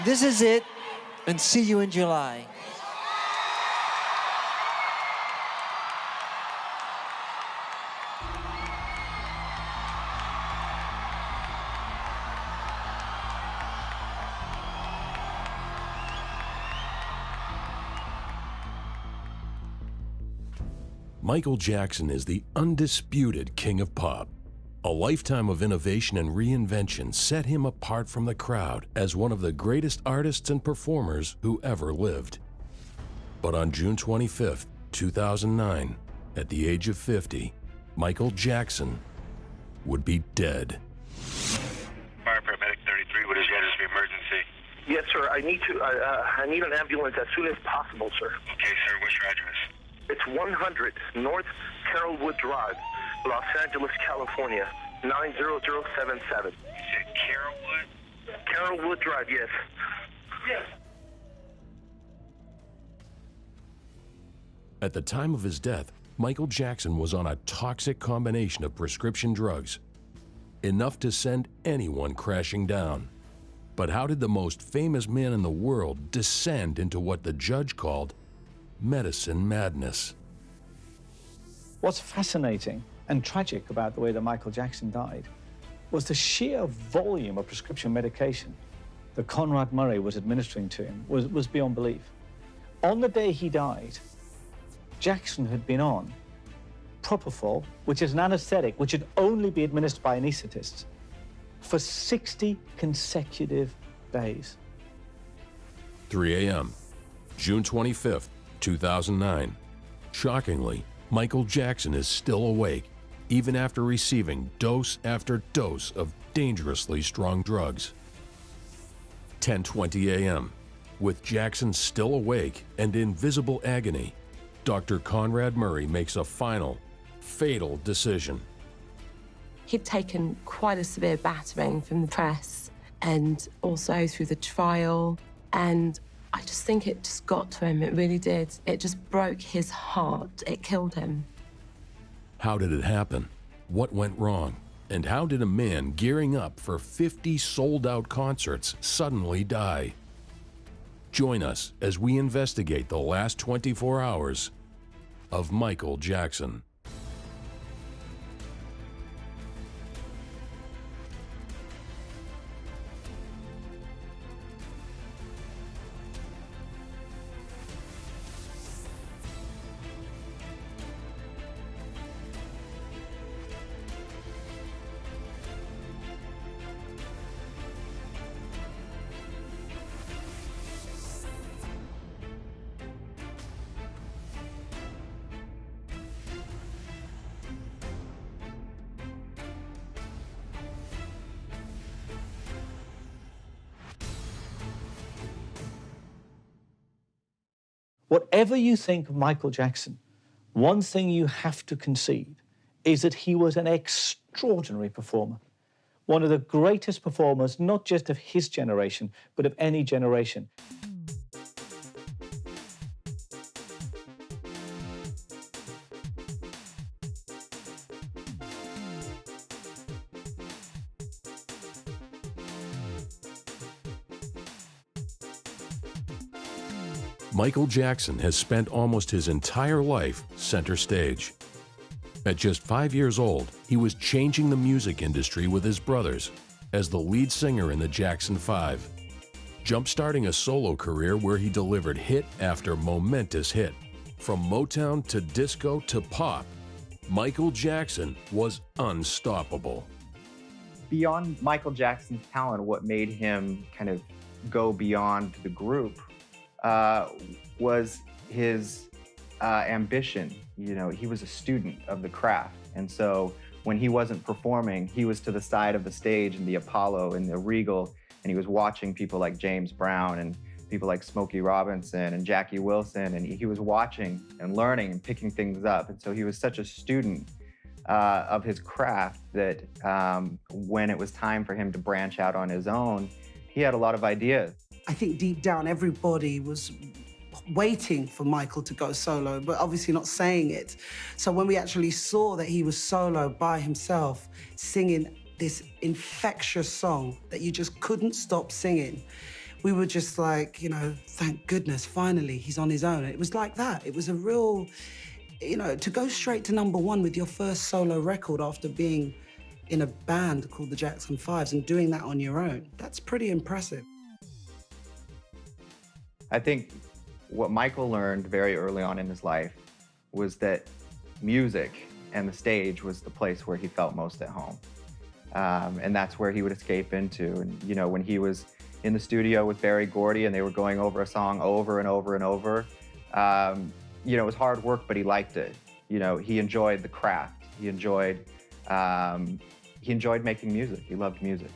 This is it, and see you in July. Michael Jackson is the undisputed king of pop. A lifetime of innovation and reinvention set him apart from the crowd as one of the greatest artists and performers who ever lived. But on June 25, 2009, at the age of 50, Michael Jackson would be dead. Fire paramedic 33, what is your emergency? Yes, sir. I need an ambulance as soon as possible, sir. Okay, sir. What's your address? It's 100 North Carrollwood Drive, Los Angeles, California, 90077. You said Carrollwood? Carrollwood Drive, yes. Yes. At the time of his death, Michael Jackson was on a toxic combination of prescription drugs, enough to send anyone crashing down. But how did the most famous man in the world descend into what the judge called medicine madness? What's fascinating and tragic about the way that Michael Jackson died was the sheer volume of prescription medication that Conrad Murray was administering to him was beyond belief. On the day he died, Jackson had been on propofol, which is an anesthetic which should only be administered by anesthetists, for 60 consecutive days. 3 a.m., June 25th, 2009. Shockingly, Michael Jackson is still awake, even after receiving dose after dose of dangerously strong drugs. 10:20 a.m. With Jackson still awake and in visible agony, Dr. Conrad Murray makes a final, fatal decision. He'd taken quite a severe battering from the press and also through the trial, and I just think it just got to him. It really did. It just broke his heart. It killed him. How did it happen? What went wrong? And how did a man gearing up for 50 sold-out concerts suddenly die? Join us as we investigate the last 24 hours of Michael Jackson. Whatever you think of Michael Jackson, one thing you have to concede is that he was an extraordinary performer. One of the greatest performers, not just of his generation, but of any generation. Michael Jackson has spent almost his entire life center stage. At just 5 years old, he was changing the music industry with his brothers as the lead singer in the Jackson 5, jump-starting a solo career where he delivered hit after momentous hit. From Motown to disco to pop, Michael Jackson was unstoppable. Beyond Michael Jackson's talent, what made him kind of go beyond the group was his ambition. You know, he was a student of the craft. And so when he wasn't performing, he was to the side of the stage in the Apollo, in the Regal, and he was watching people like James Brown and people like Smokey Robinson and Jackie Wilson, and he was watching and learning and picking things up. And so he was such a student of his craft that when it was time for him to branch out on his own, he had a lot of ideas. I think deep down, everybody was waiting for Michael to go solo, but obviously not saying it. So when we actually saw that he was solo by himself, singing this infectious song that you just couldn't stop singing, we were just like, you know, thank goodness, finally, he's on his own. It was like that. It was a real, you know, to go straight to #1 with your first solo record after being in a band called the Jackson 5s and doing that on your own, that's pretty impressive. I think what Michael learned very early on in his life was that music and the stage was the place where he felt most at home. And that's where he would escape into. And, you know, when he was in the studio with Barry Gordy and they were going over a song over and over and over, you know, it was hard work, but he liked it. You know, he enjoyed the craft. He enjoyed making music. He loved music.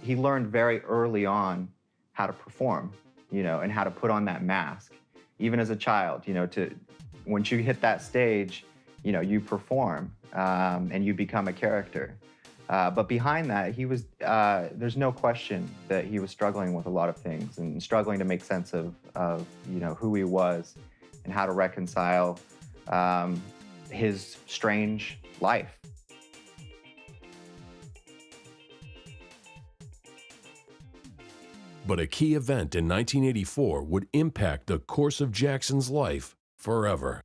He learned very early on how to perform, you know, and how to put on that mask. Even as a child, you know, once you hit that stage, you know, you perform and you become a character. But behind that, he was, there's no question that he was struggling with a lot of things and struggling to make sense of you know, who he was and how to reconcile his strange life. But a key event in 1984 would impact the course of Jackson's life forever.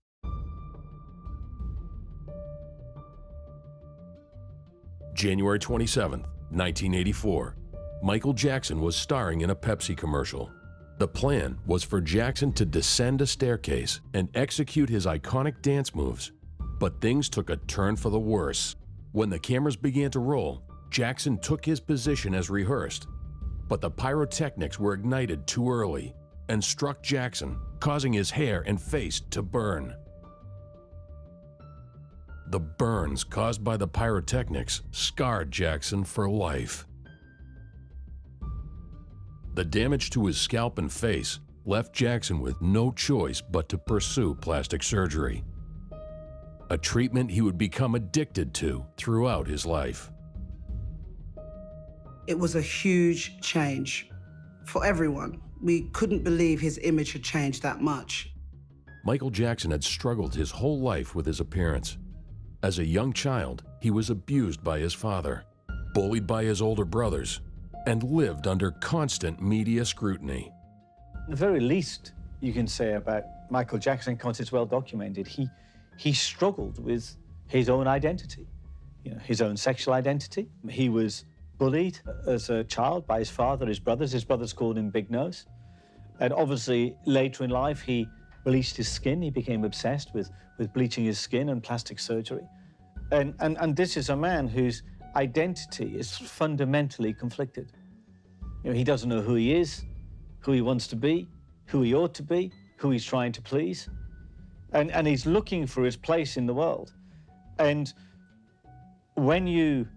January 27, 1984, Michael Jackson was starring in a Pepsi commercial. The plan was for Jackson to descend a staircase and execute his iconic dance moves. But things took a turn for the worse. When the cameras began to roll, Jackson took his position as rehearsed. But the pyrotechnics were ignited too early and struck Jackson, causing his hair and face to burn. The burns caused by the pyrotechnics scarred Jackson for life. The damage to his scalp and face left Jackson with no choice but to pursue plastic surgery, a treatment he would become addicted to throughout his life. It was a huge change for everyone. We couldn't believe his image had changed that much. Michael Jackson had struggled his whole life with his appearance. As a young child, he was abused by his father, bullied by his older brothers, and lived under constant media scrutiny. The very least you can say about Michael Jackson, because it's well documented, he struggled with his own identity, you know, his own sexual identity. He was bullied as a child by his father, his brothers. His brothers called him Big Nose. And obviously, later in life, he bleached his skin. He became obsessed with bleaching his skin and plastic surgery. And this is a man whose identity is fundamentally conflicted. You know, he doesn't know who he is, who he wants to be, who he ought to be, who he's trying to please. And he's looking for his place in the world. And when you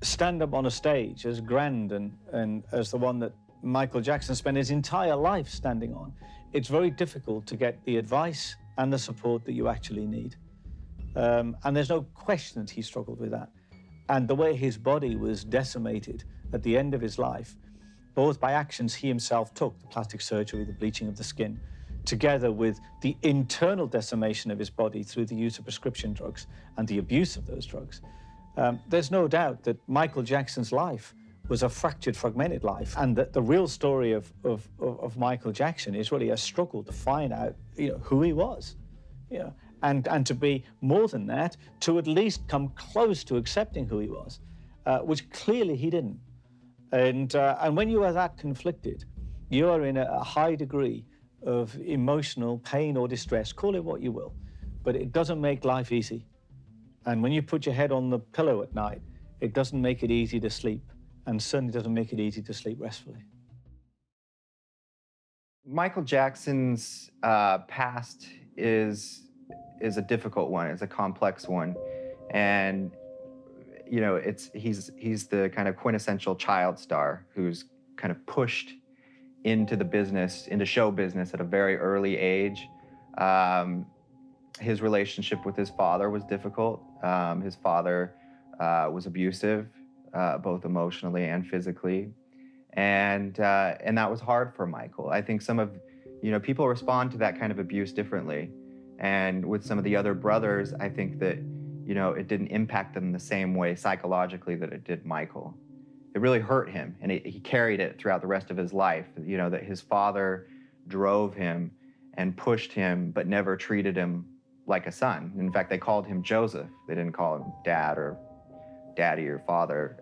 stand up on a stage as grand and as the one that Michael Jackson spent his entire life standing on, it's very difficult to get the advice and the support that you actually need. And there's no question that he struggled with that. And the way his body was decimated at the end of his life, both by actions he himself took, the plastic surgery, the bleaching of the skin, together with the internal decimation of his body through the use of prescription drugs and the abuse of those drugs, there's no doubt that Michael Jackson's life was a fractured, fragmented life, and that the real story of Michael Jackson is really a struggle to find out, you know, who he was, you know, and to be more than that, to at least come close to accepting who he was, which clearly he didn't. And when you are that conflicted, you are in a high degree of emotional pain or distress, call it what you will, but it doesn't make life easy. And when you put your head on the pillow at night, it doesn't make it easy to sleep, and certainly doesn't make it easy to sleep restfully. Michael Jackson's past is a difficult one. It's a complex one, and you know, he's the kind of quintessential child star who's kind of pushed into the business, into show business at a very early age. His relationship with his father was difficult. His father was abusive, both emotionally and physically, and that was hard for Michael. I think some of, you know, people respond to that kind of abuse differently, and with some of the other brothers, I think that, you know, it didn't impact them the same way psychologically that it did Michael. it really hurt him, and he carried it throughout the rest of his life. You know, that his father drove him and pushed him, but never treated him like a son. In fact, they called him Joseph. They didn't call him Dad or Daddy or Father.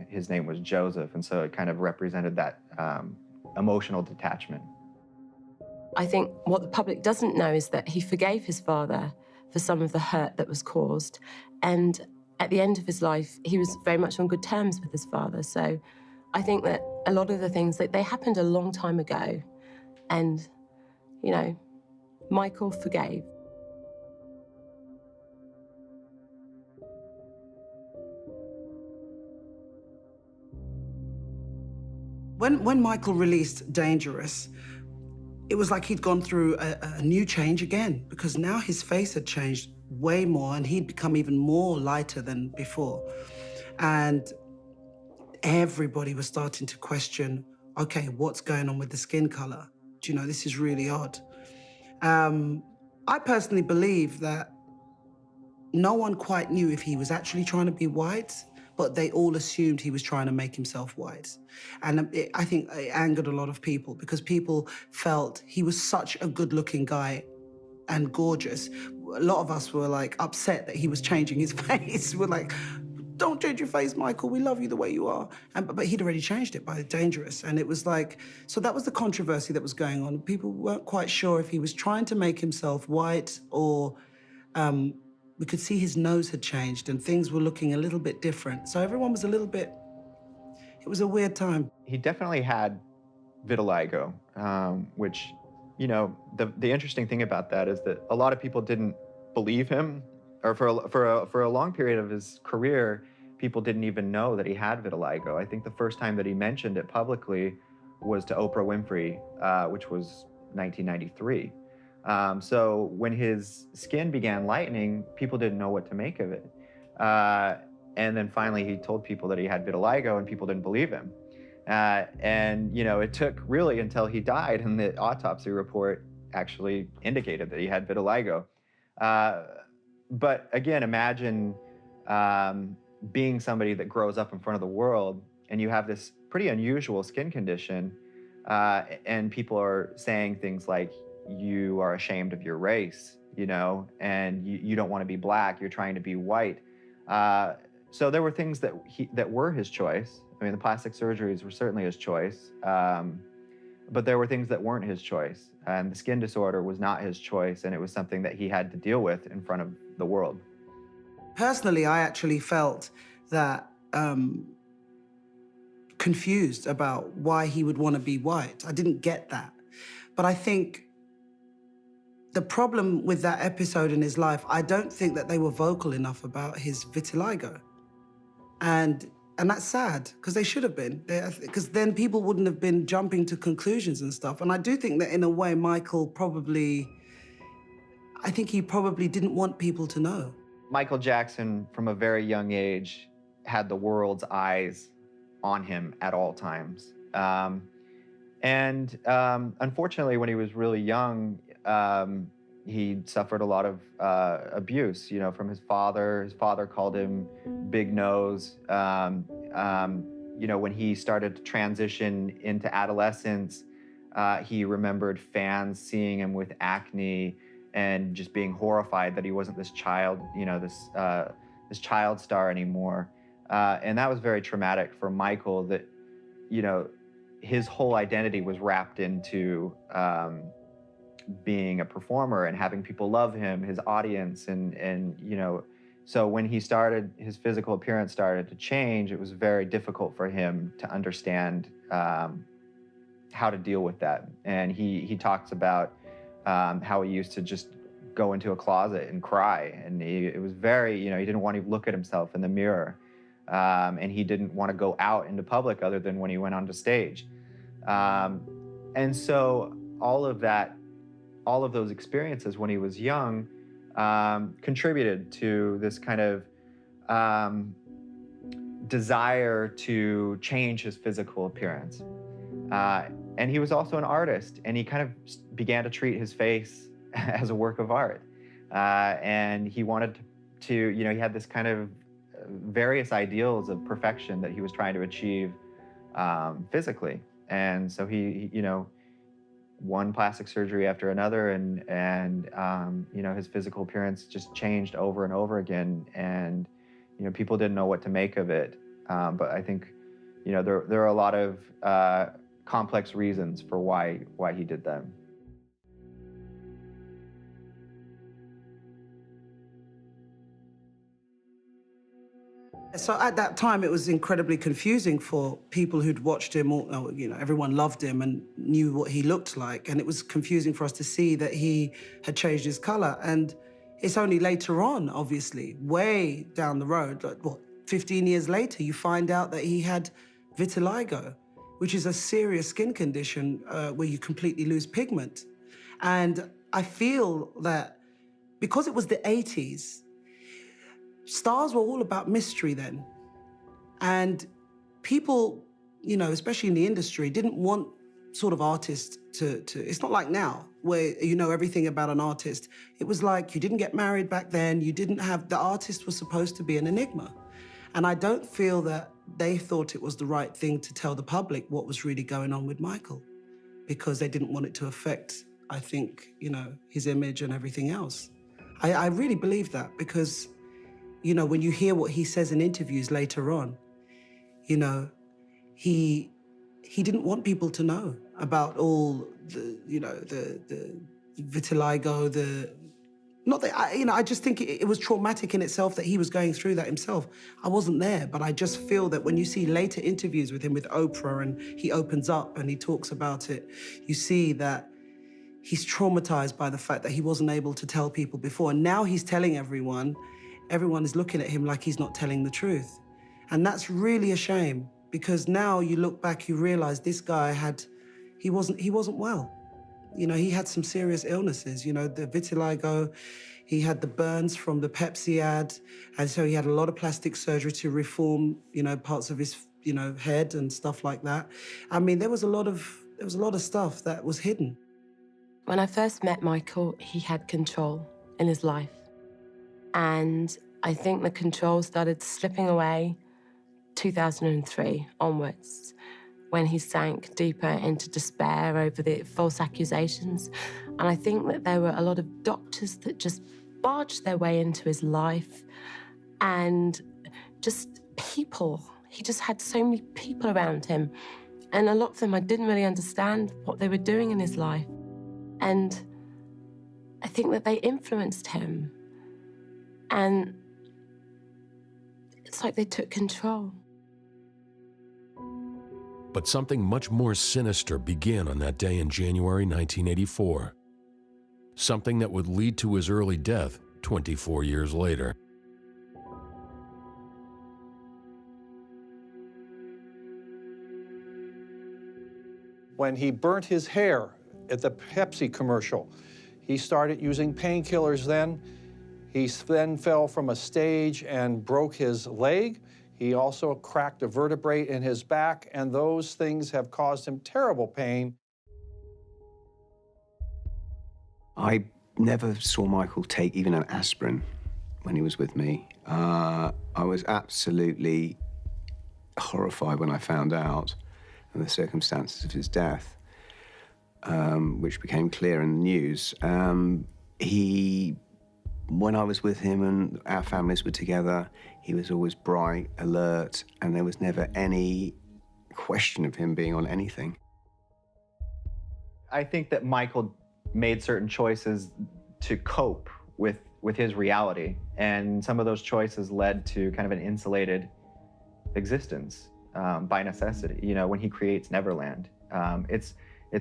His name was Joseph, and so it kind of represented that emotional detachment. I think what the public doesn't know is that he forgave his father for some of the hurt that was caused, and at the end of his life, he was very much on good terms with his father. So I think that a lot of the things, that they happened a long time ago, and, you know, Michael forgave. When Michael released Dangerous, it was like he'd gone through a new change again, because now his face had changed way more and he'd become even more lighter than before. And everybody was starting to question, okay, what's going on with the skin color? Do you know, this is really odd. I personally believe that no one quite knew if he was actually trying to be white, but they all assumed he was trying to make himself white. And I think it angered a lot of people, because people felt he was such a good-looking guy and gorgeous. A lot of us were like upset that he was changing his face. We're like, don't change your face, Michael, we love you the way you are. But he'd already changed it by Dangerous. And it was like, so that was the controversy that was going on. People weren't quite sure if he was trying to make himself white, or we could see his nose had changed and things were looking a little bit different. So everyone was a little bit, it was a weird time. He definitely had vitiligo, which, you know, the interesting thing about that is that a lot of people didn't believe him, or for a long period of his career, people didn't even know that he had vitiligo. I think the first time that he mentioned it publicly was to Oprah Winfrey, which was 1993. So when his skin began lightening, people didn't know what to make of it. And then finally he told people that he had vitiligo and people didn't believe him. And, you know, it took really until he died and the autopsy report actually indicated that he had vitiligo. But again, imagine being somebody that grows up in front of the world and you have this pretty unusual skin condition, and people are saying things like, you are ashamed of your race, you know, and you don't want to be black, you're trying to be white. So there were things that were his choice. I mean, the plastic surgeries were certainly his choice, but there were things that weren't his choice. And the skin disorder was not his choice, and it was something that he had to deal with in front of the world. Personally, I actually felt that confused about why he would want to be white. I didn't get that. But I think the problem with that episode in his life, I don't think that they were vocal enough about his vitiligo. And that's sad, because they should have been, because then people wouldn't have been jumping to conclusions and stuff. And I do think that in a way, Michael probably, I think he probably didn't want people to know. Michael Jackson, from a very young age, had the world's eyes on him at all times. Unfortunately, when he was really young, he suffered a lot of abuse, you know, from his father. His father called him Big Nose. You know, when he started to transition into adolescence, he remembered fans seeing him with acne and just being horrified that he wasn't this child, you know, this child star anymore. And that was very traumatic for Michael, that, you know, his whole identity was wrapped into being a performer and having people love him, his audience, and you know, so when his physical appearance started to change, it was very difficult for him to understand how to deal with that. And he talks about how he used to just go into a closet and cry, and it was very, you know, he didn't want to look at himself in the mirror, and he didn't want to go out into public other than when he went onto stage. And so all of those experiences when he was young contributed to this kind of desire to change his physical appearance. And he was also an artist, and he kind of began to treat his face as a work of art. And he wanted to, you know, he had this kind of various ideals of perfection that he was trying to achieve physically. And so he, you know, one plastic surgery after another, and you know, his physical appearance just changed over and over again, and you know, people didn't know what to make of it. But I think, you know, there are a lot of complex reasons for why he did that. So at that time, it was incredibly confusing for people who'd watched him. You know, everyone loved him and knew what he looked like, and it was confusing for us to see that he had changed his color. And it's only later on, obviously, way down the road, like what, 15 years later, you find out that he had vitiligo, which is a serious skin condition where you completely lose pigment. And I feel that because it was the 80s, stars were all about mystery then. And people, you know, especially in the industry, didn't want sort of artists to it's not like now, where you know everything about an artist. It was like you didn't get married back then, you didn't have, the artist was supposed to be an enigma. And I don't feel that they thought it was the right thing to tell the public what was really going on with Michael, because they didn't want it to affect, I think, you know, his image and everything else. I really believe that, because you know, when you hear what he says in interviews later on, you know, he didn't want people to know about all the, you know, the vitiligo, not that, you know, I just think it was traumatic in itself that he was going through that himself. I wasn't there, but I just feel that when you see later interviews with him with Oprah and he opens up and he talks about it, you see that he's traumatized by the fact that he wasn't able to tell people before. And now he's telling everyone. Everyone is looking at him like he's not telling the truth. And that's really a shame, because now you look back, you realize this guy he wasn't well. You know, he had some serious illnesses, you know, the vitiligo, he had the burns from the Pepsi ad, and so he had a lot of plastic surgery to reform, you know, parts of his, you know, head and stuff like that. I mean, there was a lot of stuff that was hidden. When I first met Michael, he had control in his life. And I think the control started slipping away 2003 onwards, when he sank deeper into despair over the false accusations. And I think that there were a lot of doctors that just barged their way into his life, and just people. He just had so many people around him. And a lot of them, I didn't really understand what they were doing in his life. And I think that they influenced him. And it's like they took control. But something much more sinister began on that day in January 1984. Something that would lead to his early death 24 years later. When he burnt his hair at the Pepsi commercial, he started using painkillers then. He then fell from a stage and broke his leg. He also cracked a vertebrae in his back, and those things have caused him terrible pain. I never saw Michael take even an aspirin when he was with me. I was absolutely horrified when I found out the circumstances of his death, which became clear in the news. When I was with him and our families were together, he was always bright, alert, and there was never any question of him being on anything. I think that Michael made certain choices to cope with his reality, and some of those choices led to kind of an insulated existence by necessity. You know, when he creates Neverland, it's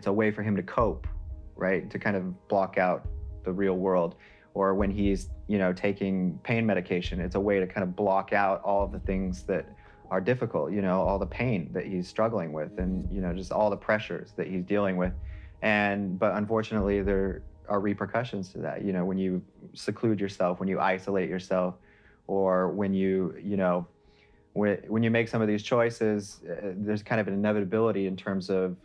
a way for him to cope, right? To kind of block out the real world. Or when he's, you know, taking pain medication, it's a way to kind of block out all of the things that are difficult, you know, all the pain that he's struggling with, and, you know, just all the pressures that he's dealing with. But unfortunately, there are repercussions to that. You know, when you seclude yourself, when you isolate yourself, or when you know, when you make some of these choices, there's kind of an inevitability in terms of,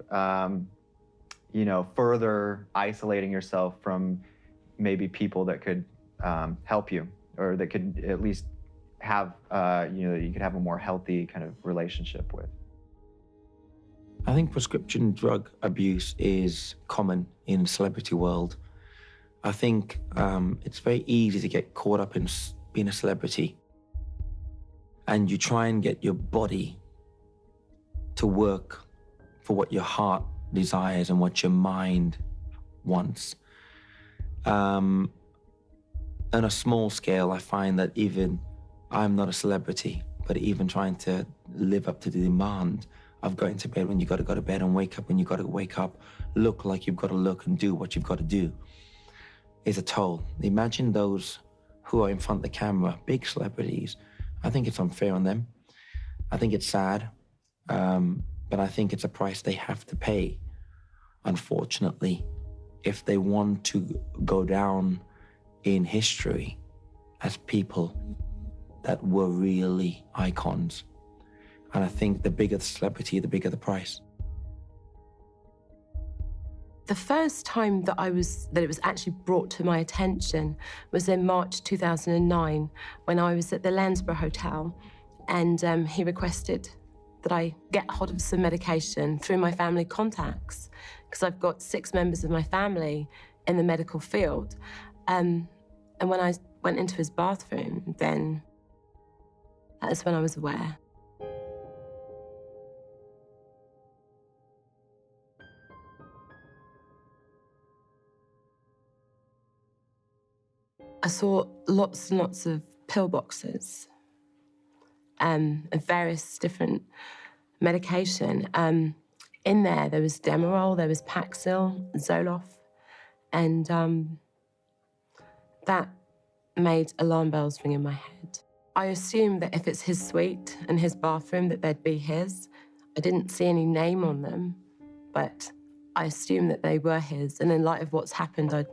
you know, further isolating yourself from maybe people that could help you, or that could at least have, you could have a more healthy kind of relationship with. I think prescription drug abuse is common in the celebrity world. I think it's very easy to get caught up in being a celebrity, and you try and get your body to work for what your heart desires and what your mind wants. On a small scale, I find that even I'm not a celebrity, but even trying to live up to the demand of going to bed when you got to go to bed and wake up when you got to wake up, look like you've got to look and do what you've got to do, is a toll. Imagine those who are in front of the camera, big celebrities. I think it's unfair on them. I think it's sad, but I think it's a price they have to pay, unfortunately, if they want to go down in history as people that were really icons. And I think the bigger the celebrity, the bigger the price. The first time that it was actually brought to my attention was in March 2009, when I was at the Landsborough Hotel, and he requested that I get hold of some medication through my family contacts, because I've got 6 members of my family in the medical field. And when I went into his bathroom, then that's when I was aware. I saw lots and lots of pill boxes of various different medication. In there was Demerol, there was Paxil, Zoloft, and that made alarm bells ring in my head. I assumed that if it's his suite and his bathroom, that they'd be his. I didn't see any name on them, but I assumed that they were his, and in light of what's happened, I'd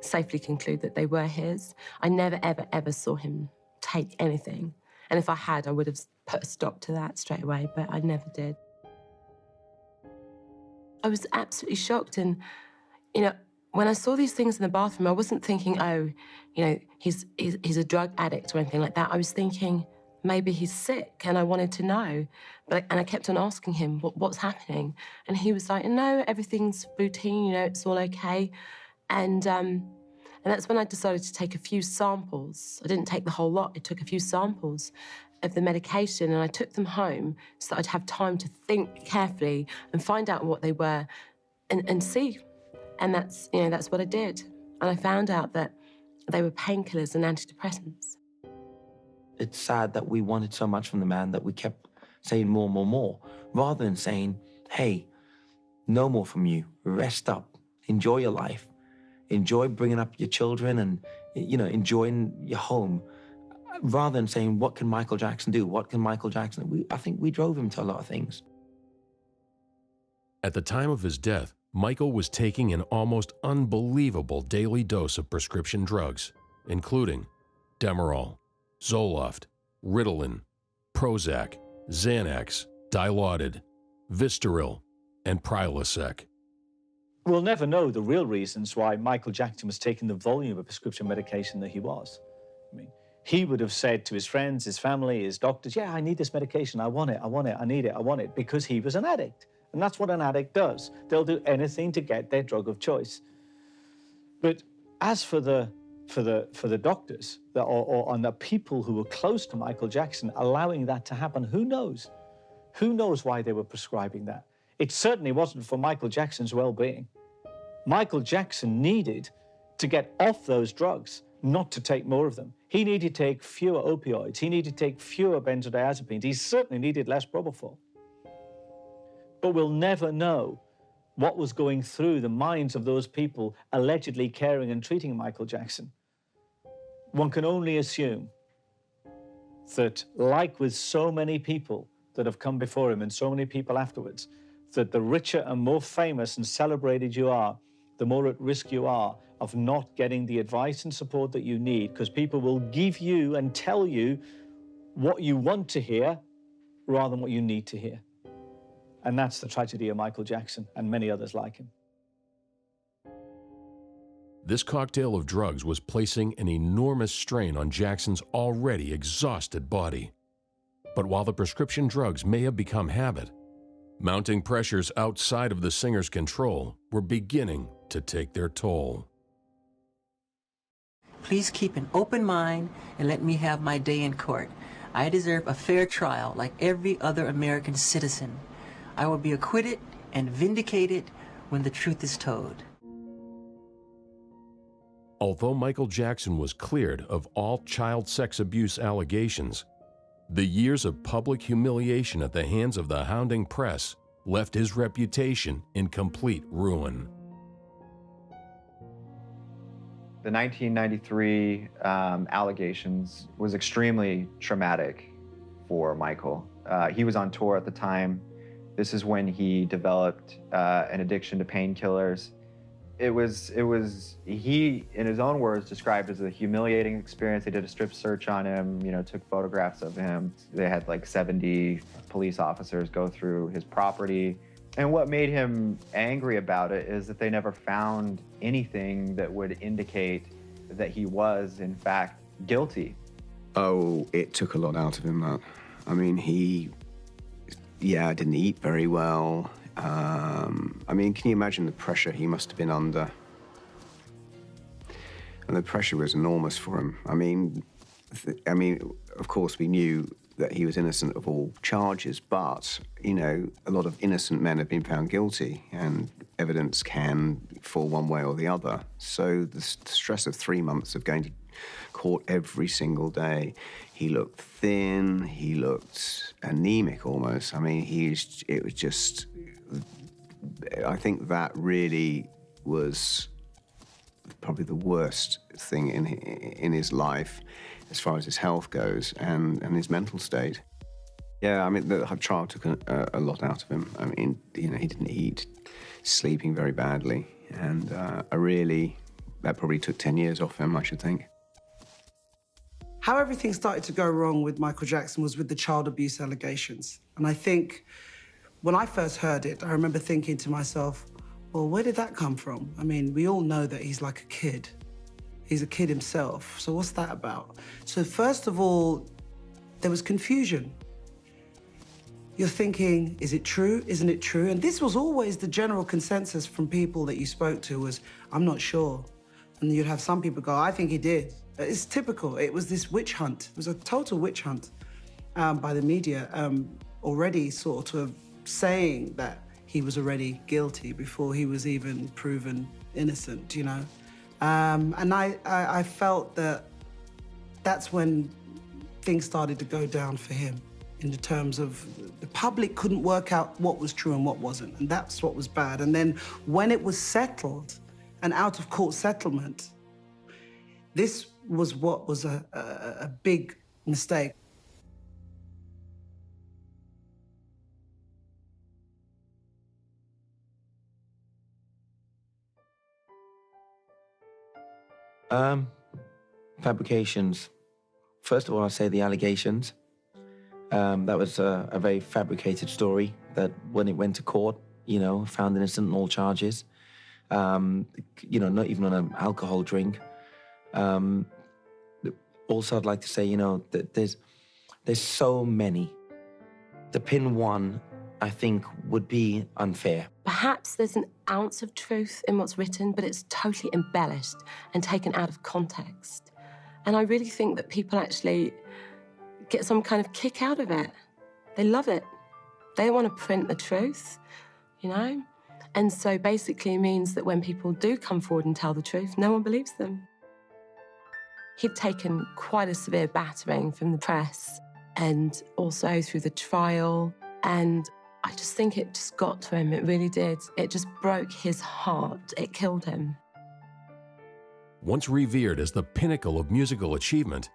safely conclude that they were his. I never, ever, ever saw him take anything. And if I had, I would have put a stop to that straight away, but I never did. I was absolutely shocked. And, when I saw these things in the bathroom, I wasn't thinking, oh, he's a drug addict or anything like that. I was thinking, maybe he's sick, and I wanted to know. And I kept on asking him, what's happening? And he was like, no, everything's routine, it's all okay. And that's when I decided to take a few samples. I didn't take the whole lot. I took a few samples of the medication, and I took them home so that I'd have time to think carefully and find out what they were and see. And that's what I did. And I found out that they were painkillers and antidepressants. It's sad that we wanted so much from the man that we kept saying more, more, more, rather than saying, hey, no more from you, rest up, enjoy your life. Enjoy bringing up your children and, enjoying your home, rather than saying, what can Michael Jackson do? What can Michael Jackson do? I think we drove him to a lot of things. At the time of his death, Michael was taking an almost unbelievable daily dose of prescription drugs, including Demerol, Zoloft, Ritalin, Prozac, Xanax, Dilaudid, Vistaril, and Prilosec. We'll never know the real reasons why Michael Jackson was taking the volume of prescription medication that he was. I mean, he would have said to his friends, his family, his doctors, yeah, I need this medication, I want it, I need it, I want it, because he was an addict. And that's what an addict does. They'll do anything to get their drug of choice. But as for the doctors or the people who were close to Michael Jackson allowing that to happen, who knows? Who knows why they were prescribing that? It certainly wasn't for Michael Jackson's well-being. Michael Jackson needed to get off those drugs, not to take more of them. He needed to take fewer opioids. He needed to take fewer benzodiazepines. He certainly needed less propofol. But we'll never know what was going through the minds of those people allegedly caring and treating Michael Jackson. One can only assume that, like with so many people that have come before him and so many people afterwards, that the richer and more famous and celebrated you are, the more at risk you are of not getting the advice and support that you need, because people will give you and tell you what you want to hear rather than what you need to hear. And that's the tragedy of Michael Jackson and many others like him. This cocktail of drugs was placing an enormous strain on Jackson's already exhausted body. But while the prescription drugs may have become habit, mounting pressures outside of the singer's control were beginning to take their toll. Please keep an open mind and let me have my day in court. I deserve a fair trial like every other American citizen. I will be acquitted and vindicated when the truth is told. Although Michael Jackson was cleared of all child sex abuse allegations, the years of public humiliation at the hands of the hounding press left his reputation in complete ruin. The 1993 allegations was extremely traumatic for Michael. He was on tour at the time. This is when he developed an addiction to painkillers. It was, he, in his own words, described as a humiliating experience. They did a strip search on him, you know, took photographs of him. They had like 70 police officers go through his property. And what made him angry about it is that they never found anything that would indicate that he was, in fact, guilty. Oh, it took a lot out of him, that. I mean, he, didn't eat very well. I mean, can you imagine the pressure he must have been under? And the pressure was enormous for him. I mean, of course, we knew that he was innocent of all charges, but, you know, a lot of innocent men have been found guilty, and evidence can fall one way or the other. So the stress of 3 months of going to court every single day, he looked thin, he looked anemic almost. I mean, it was just, I think that really was probably the worst thing in his life as far as his health goes and his mental state. Yeah, I mean, the trial took a lot out of him. I mean, you know, he didn't eat, sleeping very badly, and that probably took 10 years off him, I should think. How everything started to go wrong with Michael Jackson was with the child abuse allegations. And I think when I first heard it, I remember thinking to myself, well, where did that come from? I mean, we all know that he's like a kid. He's a kid himself, so what's that about? So first of all, there was confusion. You're thinking, is it true? Isn't it true? And this was always the general consensus from people that you spoke to was, I'm not sure. And you'd have some people go, I think he did. It's typical. It was this witch hunt. It was a total witch hunt by the media, already sort of saying that he was already guilty before he was even proven innocent, you know? And I felt that that's when things started to go down for him in the terms of the public couldn't work out what was true and what wasn't, and that's what was bad. And then when it was settled, an out-of-court settlement, this was what was a big mistake. Fabrications. First of all, I'll say the allegations. That was a very fabricated story that when it went to court, you know, found innocent on all charges. You know, not even on an alcohol drink. Also, I'd like to say, you know, that there's so many. To pin one, I think, would be unfair. Perhaps there's an ounce of truth in what's written, but it's totally embellished and taken out of context. And I really think that people actually get some kind of kick out of it. They love it. They want to print the truth, you know? And so basically it means that when people do come forward and tell the truth, no one believes them. He'd taken quite a severe battering from the press and also through the trial. And I just think it just got to him. It really did. It just broke his heart. It killed him. Once revered as the pinnacle of musical achievement,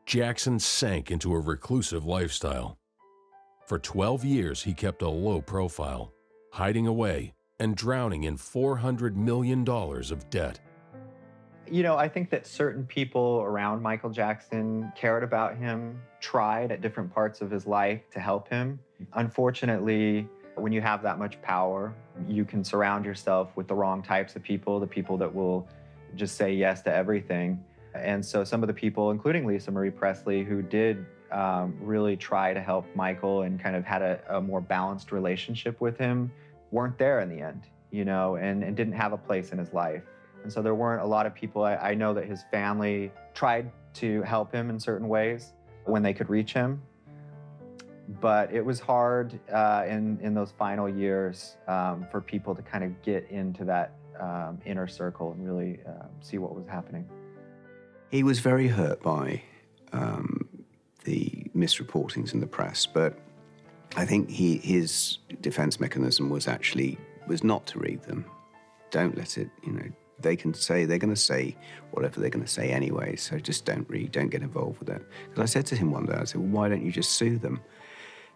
Jackson sank into a reclusive lifestyle. For 12 years, he kept a low profile, hiding away and drowning in $400 million of debt. You know, I think that certain people around Michael Jackson cared about him, tried at different parts of his life to help him. Unfortunately, when you have that much power, you can surround yourself with the wrong types of people, the people that will just say yes to everything. And so some of the people, including Lisa Marie Presley, who did really try to help Michael and kind of had a more balanced relationship with him, weren't there in the end, you know, and didn't have a place in his life. And so there weren't a lot of people. I know that his family tried to help him in certain ways when they could reach him. But it was hard in those final years for people to kind of get into that inner circle and really see what was happening. He was very hurt by the misreportings in the press, but I think his defense mechanism was not to read them. Don't let it, you know, they're going to say whatever they're going to say anyway, so just don't get involved with it. Because I said to him one day, I said, well, why don't you just sue them?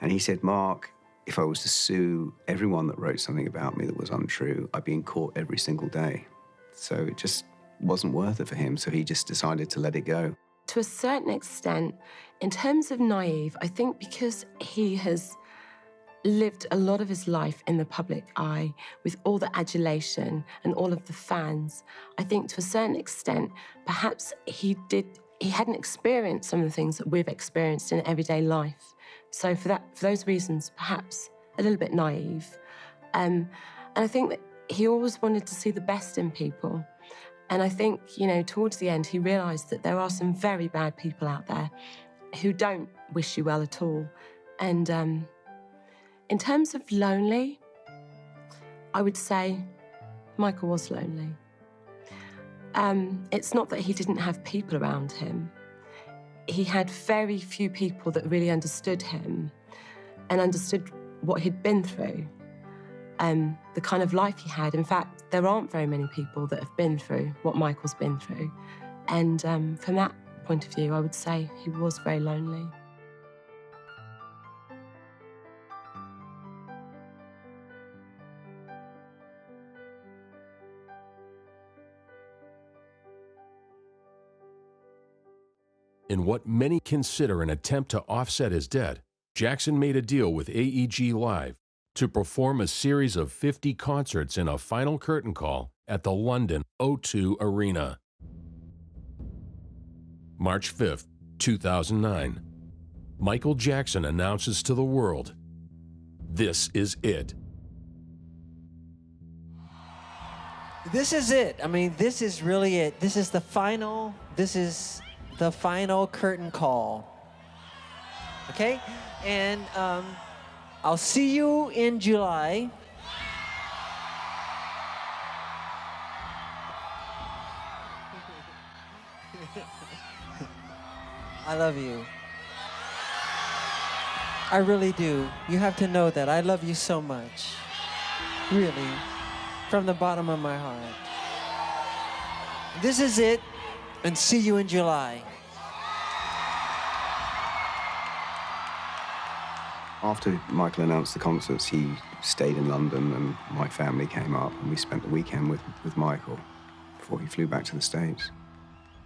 And he said, Mark, if I was to sue everyone that wrote something about me that was untrue, I'd be in court every single day. So it just wasn't worth it for him, so he just decided to let it go. To a certain extent, in terms of naive, I think because he has lived a lot of his life in the public eye with all the adulation and all of the fans, I think to a certain extent, perhaps he hadn't experienced some of the things that we've experienced in everyday life. So for those reasons, perhaps a little bit naive. And I think that he always wanted to see the best in people. And I think, you know, towards the end, he realised that there are some very bad people out there who don't wish you well at all. And in terms of lonely, I would say Michael was lonely. It's not that he didn't have people around him. He had very few people that really understood him and understood what he'd been through, the kind of life he had. In fact, there aren't very many people that have been through what Michael's been through. And from that point of view, I would say he was very lonely. In what many consider an attempt to offset his debt, Jackson made a deal with AEG Live to perform a series of 50 concerts in a final curtain call at the London O2 Arena. March 5th, 2009. Michael Jackson announces to the world, "This is it." This is it. I mean, this is really it. This is the final curtain call. Okay? And I'll see you in July. I love you. I really do. You have to know that. I love you so much. Really. From the bottom of my heart. This is it, and see you in July. After Michael announced the concerts, he stayed in London and my family came up and we spent the weekend with Michael before he flew back to the States.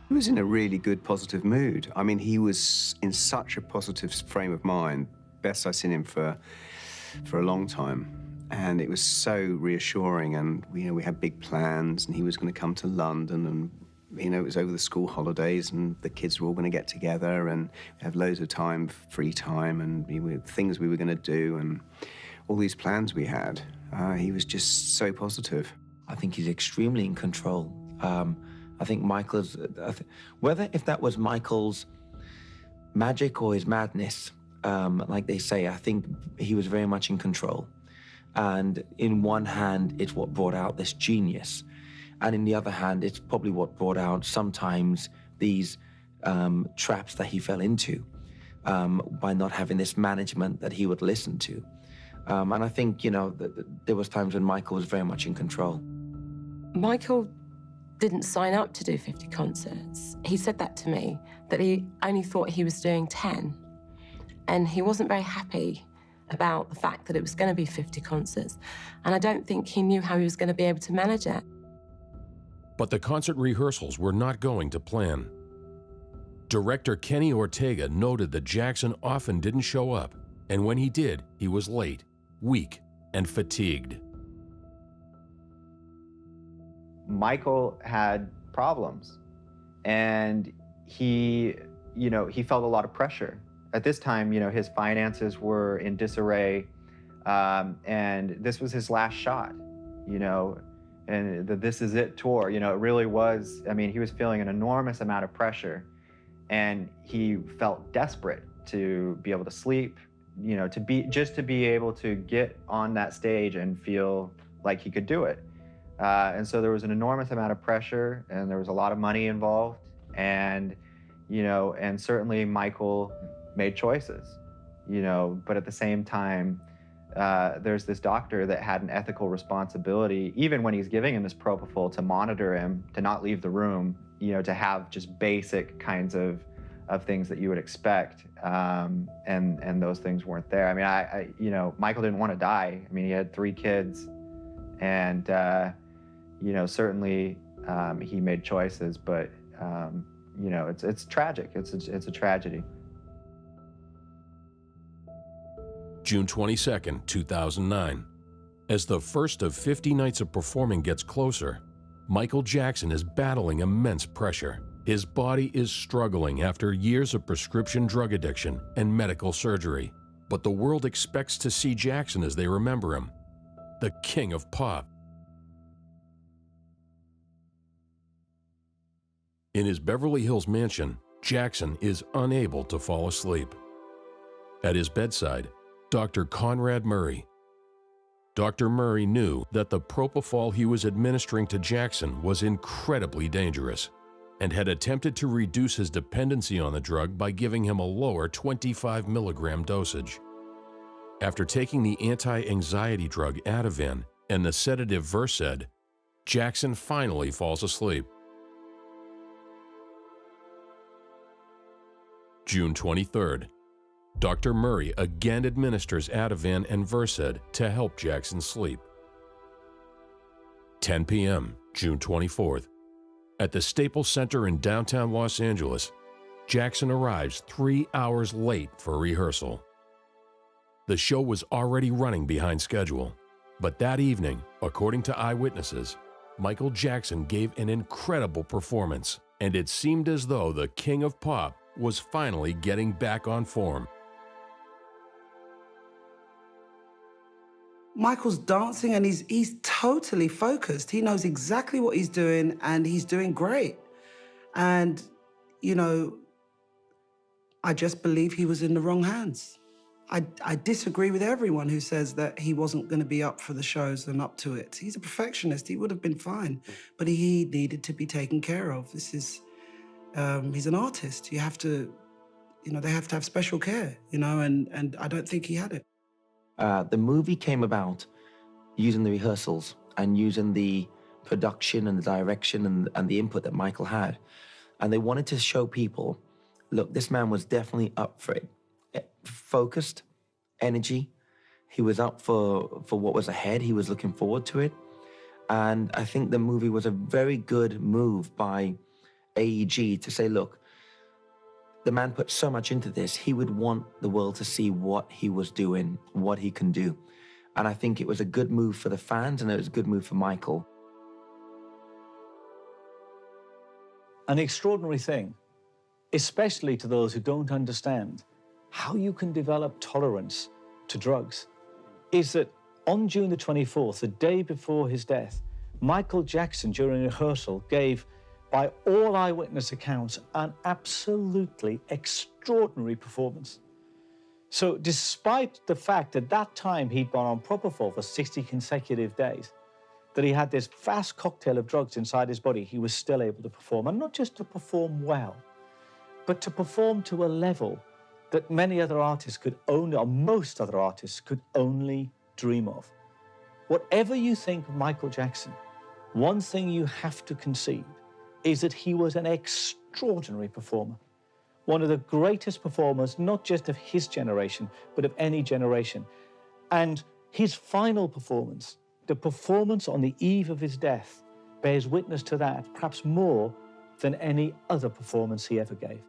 He was in a really good, positive mood. I mean, he was in such a positive frame of mind. Best I've seen him for a long time. And it was so reassuring, and we had big plans and he was going to come to London, and it was over the school holidays and the kids were all going to get together and have loads of time, free time, and things we were going to do and all these plans we had. He was just so positive. I think he's extremely in control. I think Michael's, if that was Michael's magic or his madness, like they say, I think he was very much in control. And in one hand, it's what brought out this genius. And in the other hand, it's probably what brought out sometimes these traps that he fell into by not having this management that he would listen to. And I think, there was times when Michael was very much in control. Michael didn't sign up to do 50 concerts. He said that to me, that he only thought he was doing 10. And he wasn't very happy about the fact that it was going to be 50 concerts. And I don't think he knew how he was going to be able to manage it. But the concert rehearsals were not going to plan. Director Kenny Ortega noted that Jackson often didn't show up, and when he did, he was late, weak, and fatigued. Michael had problems. And he, he felt a lot of pressure. At this time, his finances were in disarray, and this was his last shot, and the This Is It tour, it really was, he was feeling an enormous amount of pressure, and he felt desperate to be able to sleep, to be able to get on that stage and feel like he could do it. And so there was an enormous amount of pressure, and there was a lot of money involved, and and certainly Michael made choices, but at the same time, there's this doctor that had an ethical responsibility, even when he's giving him this propofol, to monitor him, to not leave the room, to have just basic kinds of things that you would expect, and those things weren't there. Michael didn't want to die. He had 3 kids, and certainly he made choices, but it's tragic. It's a tragedy. June 22nd, 2009. As the first of 50 nights of performing gets closer, Michael Jackson is battling immense pressure. His body is struggling after years of prescription drug addiction and medical surgery. But the world expects to see Jackson as they remember him, the king of pop. In his Beverly Hills mansion, Jackson is unable to fall asleep. At his bedside, Dr. Conrad Murray. Dr. Murray knew that the propofol he was administering to Jackson was incredibly dangerous and had attempted to reduce his dependency on the drug by giving him a lower 25 milligram dosage. After taking the anti-anxiety drug Ativan and the sedative Versed, Jackson finally falls asleep. June 23rd. Dr. Murray again administers Ativan and Versed to help Jackson sleep. 10 p.m., June 24th. At the Staples Center in downtown Los Angeles, Jackson arrives 3 hours late for rehearsal. The show was already running behind schedule, but that evening, according to eyewitnesses, Michael Jackson gave an incredible performance, and it seemed as though the king of pop was finally getting back on form. Michael's dancing and he's totally focused. He knows exactly what he's doing and he's doing great. And, I just believe he was in the wrong hands. I disagree with everyone who says that he wasn't going to be up for the shows and up to it. He's a perfectionist. He would have been fine, but he needed to be taken care of. He's an artist. You have to, they have to have special care, and I don't think he had it. The movie came about using the rehearsals and using the production and the direction and the input that Michael had. And they wanted to show people, look, this man was definitely up for it. Focused, energy. He was up for what was ahead. He was looking forward to it. And I think the movie was a very good move by AEG to say, look, the man put so much into this, he would want the world to see what he was doing, what he can do. And I think it was a good move for the fans, and it was a good move for Michael. An extraordinary thing, especially to those who don't understand how you can develop tolerance to drugs, is that on June the 24th, the day before his death, Michael Jackson, during rehearsal, gave, by all eyewitness accounts, an absolutely extraordinary performance. So despite the fact that that time he'd gone on propofol for 60 consecutive days, that he had this vast cocktail of drugs inside his body, he was still able to perform. And not just to perform well, but to perform to a level that many other artists could only, or most other artists could only dream of. Whatever you think of Michael Jackson, one thing you have to concede is that he was an extraordinary performer. One of the greatest performers, not just of his generation, but of any generation. And his final performance, the performance on the eve of his death, bears witness to that, perhaps more than any other performance he ever gave.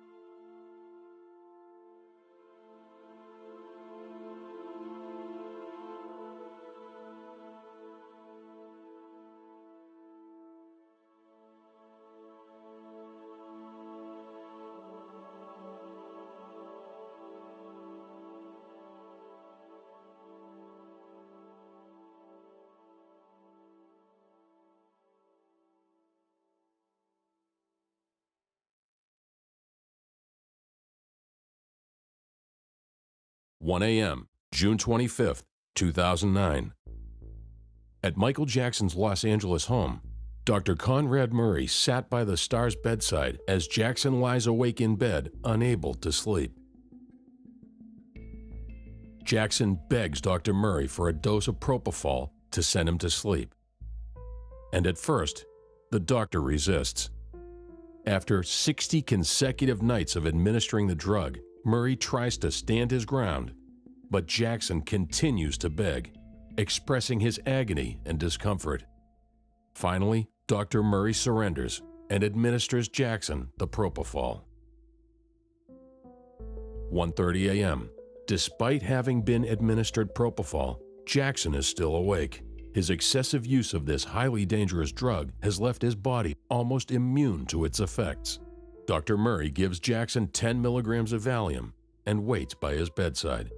1 a.m., June 25th, 2009. At Michael Jackson's Los Angeles home, Dr. Conrad Murray sat by the star's bedside as Jackson lies awake in bed, unable to sleep. Jackson begs Dr. Murray for a dose of propofol to send him to sleep. And at first, the doctor resists. After 60 consecutive nights of administering the drug, Murray tries to stand his ground, but Jackson continues to beg, expressing his agony and discomfort. Finally, Dr. Murray surrenders and administers Jackson the propofol. 1:30 a.m. Despite having been administered propofol, Jackson is still awake. His excessive use of this highly dangerous drug has left his body almost immune to its effects. Dr. Murray gives Jackson 10 milligrams of Valium and waits by his bedside.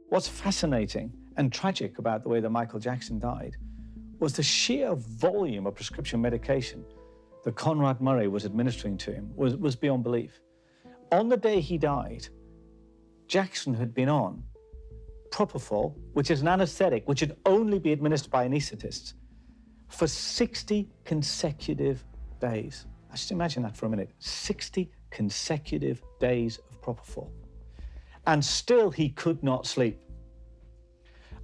What's fascinating and tragic about the way that Michael Jackson died was the sheer volume of prescription medication that Conrad Murray was administering to him was beyond belief. On the day he died, Jackson had been on propofol, which is an anesthetic, which should only be administered by anesthetists, for 60 consecutive days. Just imagine that for a minute. 60 consecutive days of propofol. And still he could not sleep.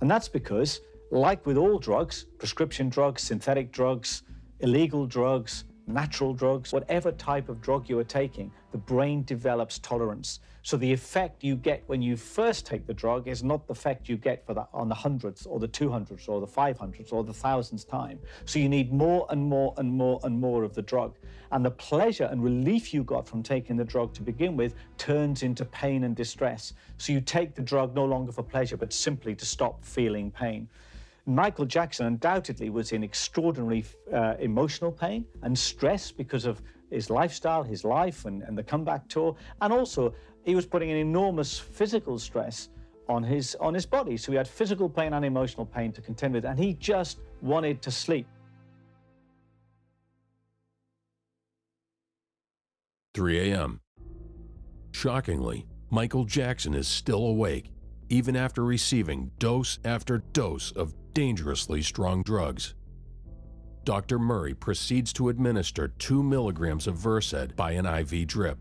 And that's because, like with all drugs, prescription drugs, synthetic drugs, illegal drugs, natural drugs, whatever type of drug you are taking, the brain develops tolerance. So the effect you get when you first take the drug is not the effect you get on the hundredths or the 200ths or the 500ths or the thousandth time. So you need more and more and more and more of the drug. And the pleasure and relief you got from taking the drug to begin with turns into pain and distress. So you take the drug no longer for pleasure, but simply to stop feeling pain. Michael Jackson undoubtedly was in extraordinary emotional pain and stress because of his lifestyle, his life, and the comeback tour. And also, he was putting an enormous physical stress on his body. So he had physical pain and emotional pain to contend with, and he just wanted to sleep. 3 a.m. Shockingly, Michael Jackson is still awake, even after receiving dose after dose of dangerously strong drugs. Dr. Murray proceeds to administer 2 milligrams of Versed by an IV drip.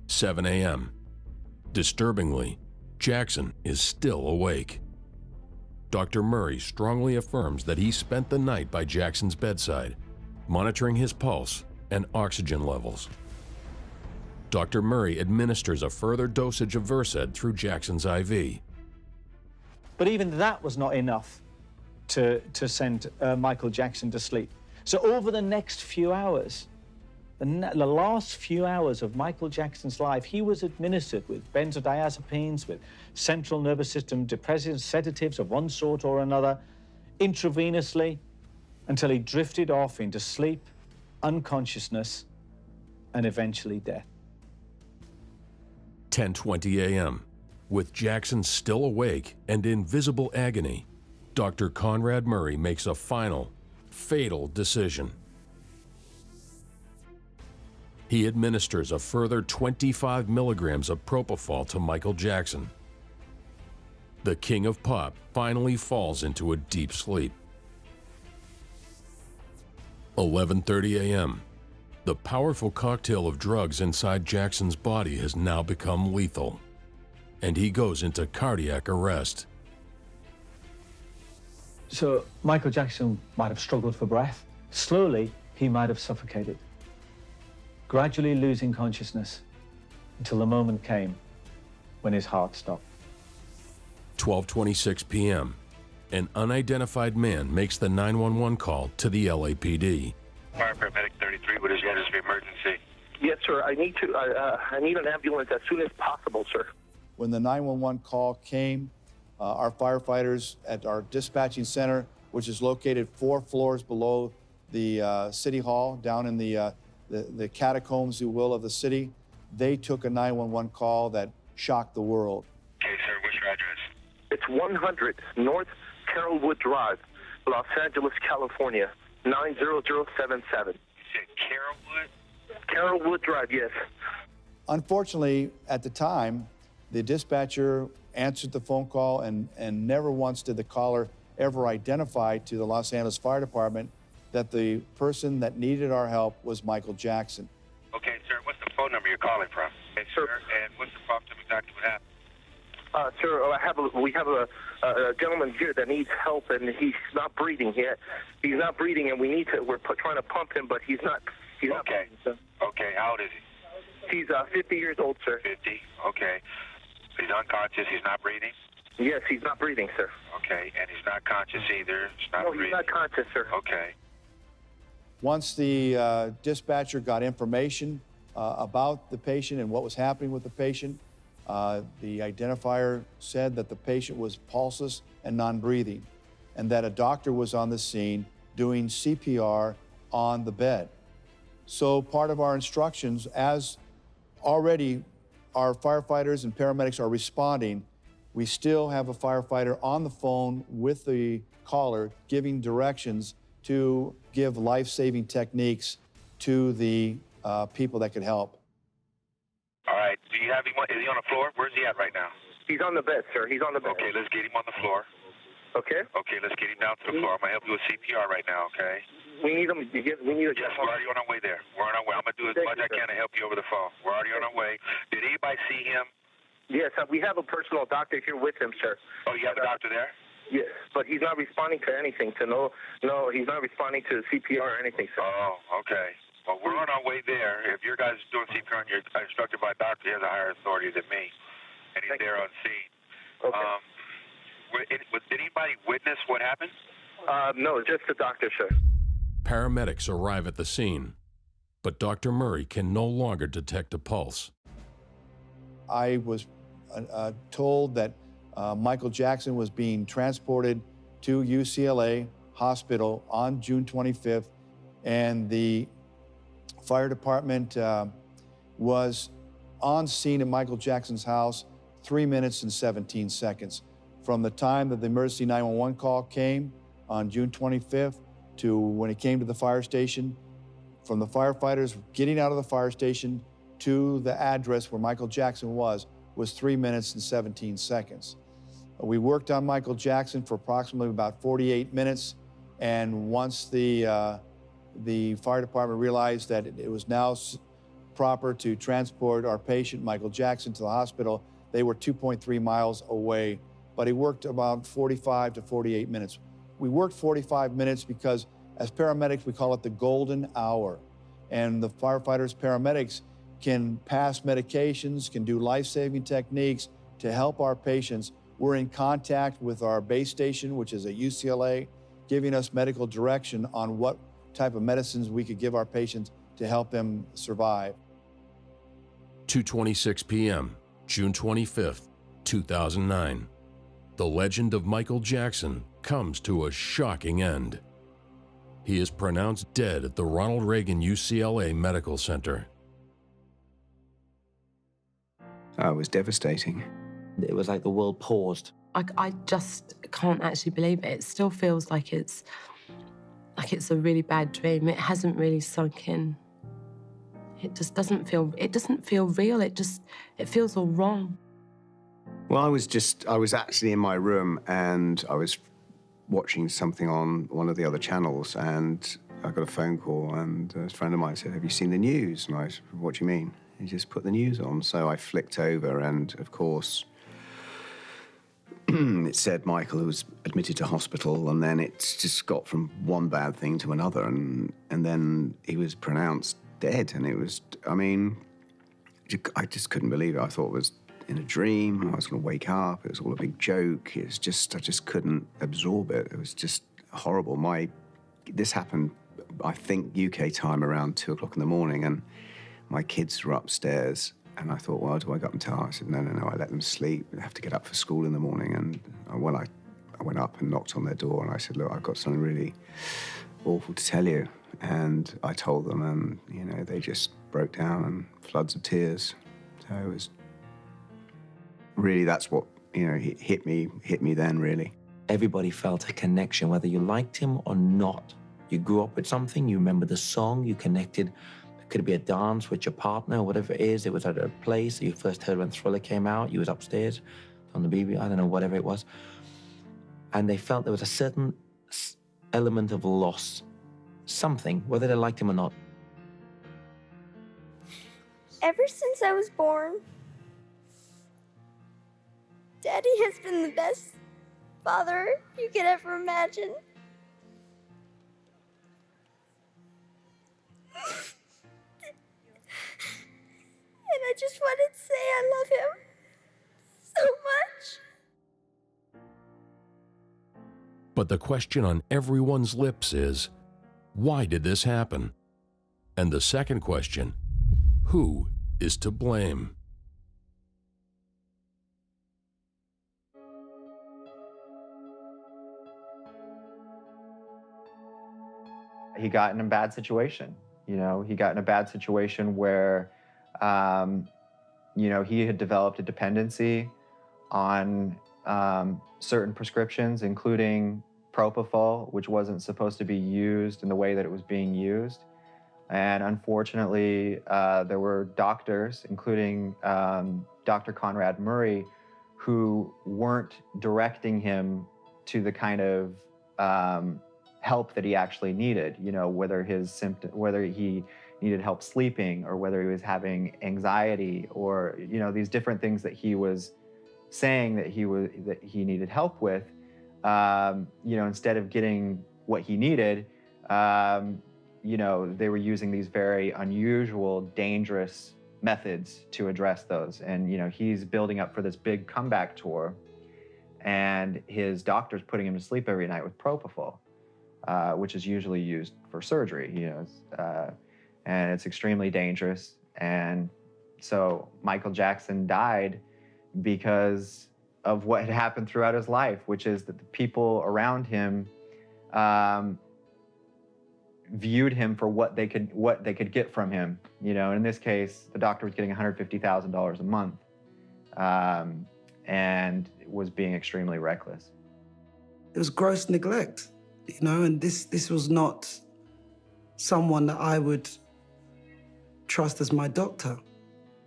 7 a.m. Disturbingly, Jackson is still awake. Dr. Murray strongly affirms that he spent the night by Jackson's bedside, monitoring his pulse and oxygen levels. Dr. Murray administers a further dosage of Versed through Jackson's IV. But even that was not enough to send Michael Jackson to sleep. So over the next few hours, the last few hours of Michael Jackson's life, he was administered with benzodiazepines, with central nervous system depressants, sedatives of one sort or another, intravenously, until he drifted off into sleep, unconsciousness, and eventually death. 10:20 a.m. With Jackson still awake and in visible agony, Dr. Conrad Murray makes a final, fatal decision. He administers a further 25 milligrams of propofol to Michael Jackson. The king of pop finally falls into a deep sleep. 11:30 a.m. The powerful cocktail of drugs inside Jackson's body has now become lethal, and he goes into cardiac arrest. So Michael Jackson might have struggled for breath. Slowly, he might have suffocated, gradually losing consciousness until the moment came when his heart stopped. 12:26 p.m. An unidentified man makes the 911 call to the LAPD. Fire paramedic 33, what is your status of emergency? Yes, sir. I need an ambulance as soon as possible, sir. When the 911 call came, our firefighters at our dispatching center, which is located 4 floors below the city hall, down in the catacombs, you will, of the city, they took a 911 call that shocked the world. Okay, sir, what's your address? It's 100 North Carrollwood Drive, Los Angeles, California, 90077. You said Carrollwood? Carrollwood Drive, yes. Unfortunately, at the time, the dispatcher answered the phone call and never once did the caller ever identify to the Los Angeles Fire Department that the person that needed our help was Michael Jackson. Okay, sir, what's the phone number you're calling from? Okay, sir, and what's the problem? Tell me exactly what happened. Sir, we have a gentleman here that needs help, and he's not breathing yet. He's not breathing, and we're trying to pump him, but he's not breathing, sir. Okay, how old is he? He's 50 years old, sir. 50, okay. He's unconscious, he's not breathing? Yes, he's not breathing, sir. Okay, and he's not conscious either. He's not breathing. He's not conscious, sir. Okay. Once the dispatcher got information about the patient and what was happening with the patient, the identifier said that the patient was pulseless and non-breathing, and that a doctor was on the scene doing CPR on the bed. So part of our instructions, as already our firefighters and paramedics are responding, we still have a firefighter on the phone with the caller giving directions to give life-saving techniques to the people that could help. All right, do you have him, is he on the floor? Where's he at right now? He's on the bed, sir. He's on the bed. Okay, let's get him on the floor. Okay. Okay, let's get him down to the floor. I'm going to help you with CPR right now, okay? We need him. Yes, we're already on our way there. We're on our way. I'm going to do as much as I can to help you over the phone. We're already on our way. Did anybody see him? Yes, we have a personal doctor here with him, sir. Oh, you have a doctor there? Yes, but he's not responding to anything. No, he's not responding to CPR or anything, sir. Oh, okay. Well, we're on our way there. If your guy's doing CPR and you're instructed by a doctor, he has a higher authority than me, and he's there on scene. Okay. Did anybody witness what happened? No, just the doctor, sir. Paramedics arrive at the scene, but Dr. Murray can no longer detect a pulse. I was told that Michael Jackson was being transported to UCLA Hospital on June 25th, and the fire department was on scene at Michael Jackson's house 3 minutes and 17 seconds. From the time that the emergency 911 call came on June 25th to when it came to the fire station, from the firefighters getting out of the fire station to the address where Michael Jackson was 3 minutes and 17 seconds. We worked on Michael Jackson for approximately about 48 minutes, and once the fire department realized that it was now proper to transport our patient, Michael Jackson, to the hospital, they were 2.3 miles away, but he worked about 45 to 48 minutes. We worked 45 minutes because as paramedics, we call it the golden hour. And the firefighters, paramedics can pass medications, can do life-saving techniques to help our patients. We're in contact with our base station, which is at UCLA, giving us medical direction on what type of medicines we could give our patients to help them survive. 2:26 p.m., June 25th, 2009. The legend of Michael Jackson comes to a shocking end. He is pronounced dead at the Ronald Reagan UCLA Medical Center. It was devastating. It was like the world paused. I just can't actually believe it. It still feels like it's a really bad dream. It hasn't really sunk in. It just doesn't feel real. It feels all wrong. Well, I was actually in my room and I was watching something on one of the other channels, and I got a phone call, and a friend of mine said, "Have you seen the news?" And I said, "What do you mean?" He just put the news on. So I flicked over, and of course, it said Michael was admitted to hospital, and then it just got from one bad thing to another, and then he was pronounced dead. And it was, I mean, I just couldn't believe it. I thought it was in a dream. I was going to wake up. It was all a big joke. It was just, I just couldn't absorb it. It was just horrible. This happened, I think, UK time around 2 o'clock in the morning, and my kids were upstairs, and I thought, well, do I go up and tell her? I said, no, I let them sleep. They have to get up for school in the morning. And when I went up and knocked on their door, and I said, look, I've got something really awful to tell you. And I told them, and, you know, they just broke down and floods of tears. So it was really, that's what, you know, hit me then, really. Everybody felt a connection, whether you liked him or not. You grew up with something, you remember the song, you connected could be a dance with your partner, or whatever it is. It was at a place you first heard when Thriller came out. You was upstairs on the BB, I don't know, whatever it was. And they felt there was a certain element of loss, something, whether they liked him or not. Ever since I was born, Daddy has been the best father you could ever imagine. And I just wanted to say I love him so much. But the question on everyone's lips is, why did this happen? And the second question, who is to blame? He got in a bad situation. You know, he got in a bad situation where, you know, he had developed a dependency on certain prescriptions, including propofol, which wasn't supposed to be used in the way that it was being used. And unfortunately, there were doctors, including Dr. Conrad Murray, who weren't directing him to the kind of help that he actually needed. You know, whether he needed help sleeping, or whether he was having anxiety, or, you know, these different things that he was saying that he needed help with. You know, instead of getting what he needed, you know, they were using these very unusual, dangerous methods to address those. And, you know, he's building up for this big comeback tour, and his doctor's putting him to sleep every night with propofol, which is usually used for surgery, you know, and it's extremely dangerous. And so Michael Jackson died because of what had happened throughout his life, which is that the people around him viewed him for what they could get from him. You know, in this case, the doctor was getting $150,000 a month, and was being extremely reckless. It was gross neglect, you know, and this was not someone that I would trust as my doctor.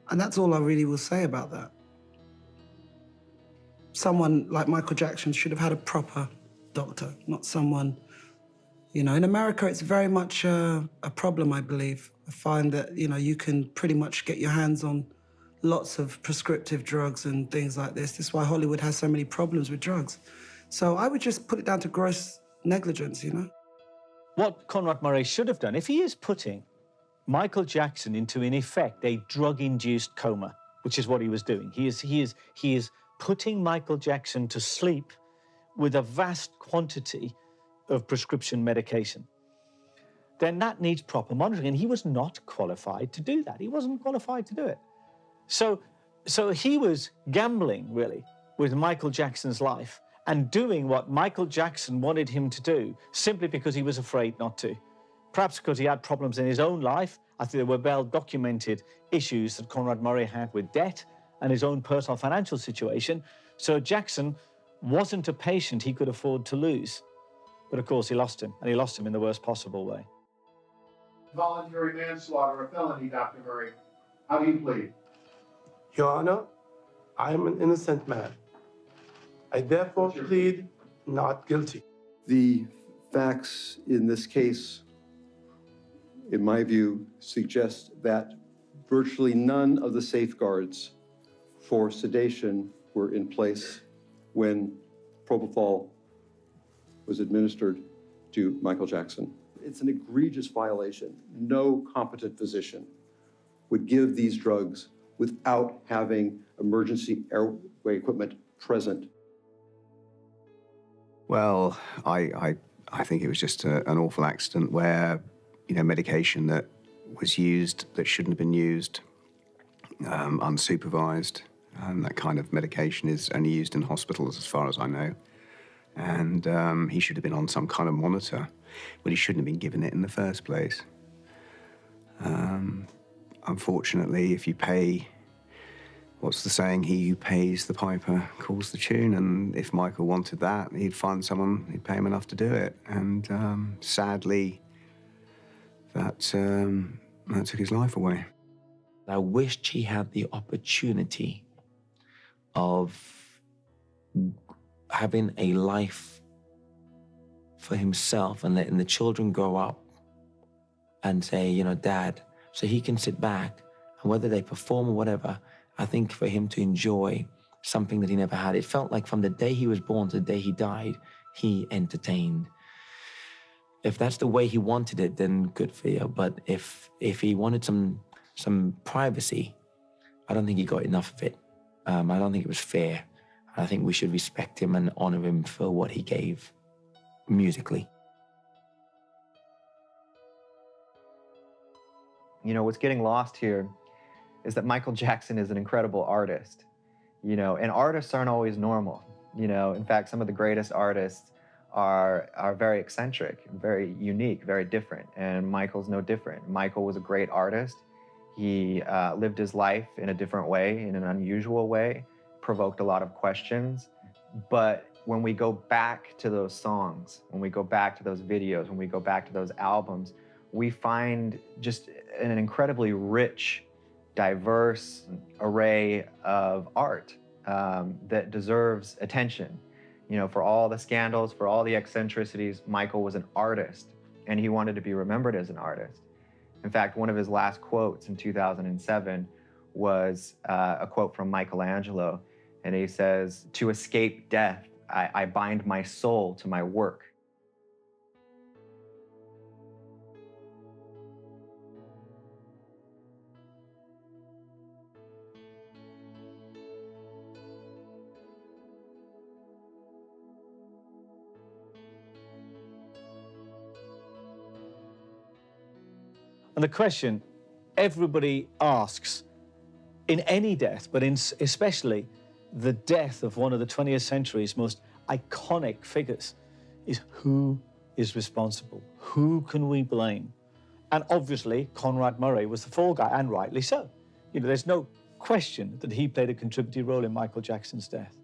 And that's all I really will say about that. Someone like Michael Jackson should have had a proper doctor, not someone, you know. In America, it's very much a problem, I believe. I find that, you know, you can pretty much get your hands on lots of prescriptive drugs and things like this. This is why Hollywood has so many problems with drugs. So I would just put it down to gross negligence, you know. What Conrad Murray should have done, if he is putting Michael Jackson into, in effect, a drug-induced coma, which is what he was doing. He is putting Michael Jackson to sleep with a vast quantity of prescription medication. Then that needs proper monitoring, and he was not qualified to do that. He wasn't qualified to do it. So he was gambling, really, with Michael Jackson's life and doing what Michael Jackson wanted him to do simply because he was afraid not to. Perhaps because he had problems in his own life. I think there were well-documented issues that Conrad Murray had with debt and his own personal financial situation. So Jackson wasn't a patient he could afford to lose. But of course, he lost him, and he lost him in the worst possible way. Voluntary manslaughter, a felony, Dr. Murray. How do you plead? Your Honor, I am an innocent man. I therefore plead not guilty. The facts in this case, in my view, suggest that virtually none of the safeguards for sedation were in place when propofol was administered to Michael Jackson. It's an egregious violation. No competent physician would give these drugs without having emergency airway equipment present. Well, I think it was just an awful accident where, you know, medication that was used that shouldn't have been used, unsupervised. That kind of medication is only used in hospitals, as far as I know. And he should have been on some kind of monitor, but he shouldn't have been given it in the first place. Unfortunately, if you pay, what's the saying? He who pays the piper calls the tune. And if Michael wanted that, he'd find someone who'd pay him enough to do it. And sadly, that that took his life away. I wished he had the opportunity of having a life for himself and letting the children grow up and say, you know, Dad, so he can sit back and whether they perform or whatever, I think for him to enjoy something that he never had. It felt like from the day he was born to the day he died, he entertained. If that's the way he wanted it, then good for you. But if he wanted some privacy, I don't think he got enough of it. I don't think it was fair. I think we should respect him and honor him for what he gave musically. You know, what's getting lost here is that Michael Jackson is an incredible artist. You know, and artists aren't always normal. You know, in fact, some of the greatest artists are very eccentric, very unique, very different. And Michael's no different. Michael was a great artist. He lived his life in a different way, in an unusual way, provoked a lot of questions. But when we go back to those songs, when we go back to those videos, when we go back to those albums, we find just an incredibly rich, diverse array of art that deserves attention. You know, for all the scandals, for all the eccentricities, Michael was an artist, and he wanted to be remembered as an artist. In fact, one of his last quotes in 2007 was a quote from Michelangelo, and he says, "To escape death, I bind my soul to my work." And the question everybody asks in any death, but especially the death of one of the 20th century's most iconic figures, is who is responsible? Who can we blame? And obviously, Conrad Murray was the fall guy, and rightly so. You know, there's no question that he played a contributory role in Michael Jackson's death.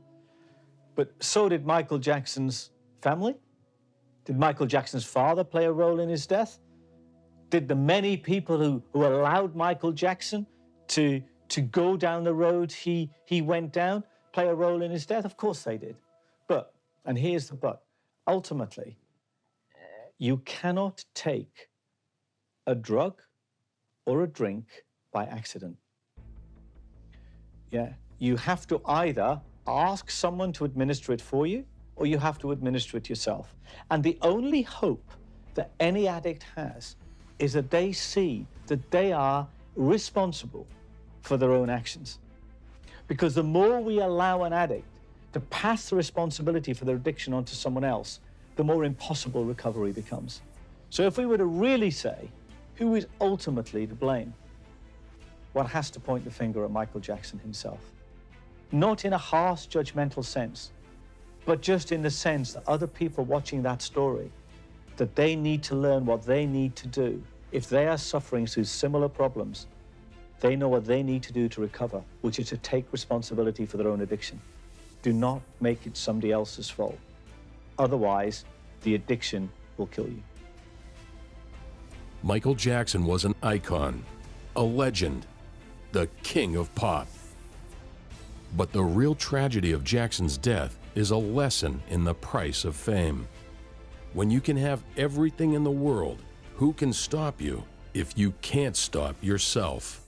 But so did Michael Jackson's family. Did Michael Jackson's father play a role in his death? Did the many people who allowed Michael Jackson to go down the road he went down play a role in his death? Of course they did. But, and here's the but, ultimately, you cannot take a drug or a drink by accident. Yeah, you have to either ask someone to administer it for you, or you have to administer it yourself. And the only hope that any addict has is that they see that they are responsible for their own actions. Because the more we allow an addict to pass the responsibility for their addiction onto someone else, the more impossible recovery becomes. So if we were to really say, who is ultimately to blame? One has to point the finger at Michael Jackson himself. Not in a harsh, judgmental sense, but just in the sense that other people watching that story, that they need to learn what they need to do. If they are suffering through similar problems, they know what they need to do to recover, which is to take responsibility for their own addiction. Do not make it somebody else's fault. Otherwise, the addiction will kill you. Michael Jackson was an icon, a legend, the king of pop. But the real tragedy of Jackson's death is a lesson in the price of fame. When you can have everything in the world, who can stop you if you can't stop yourself?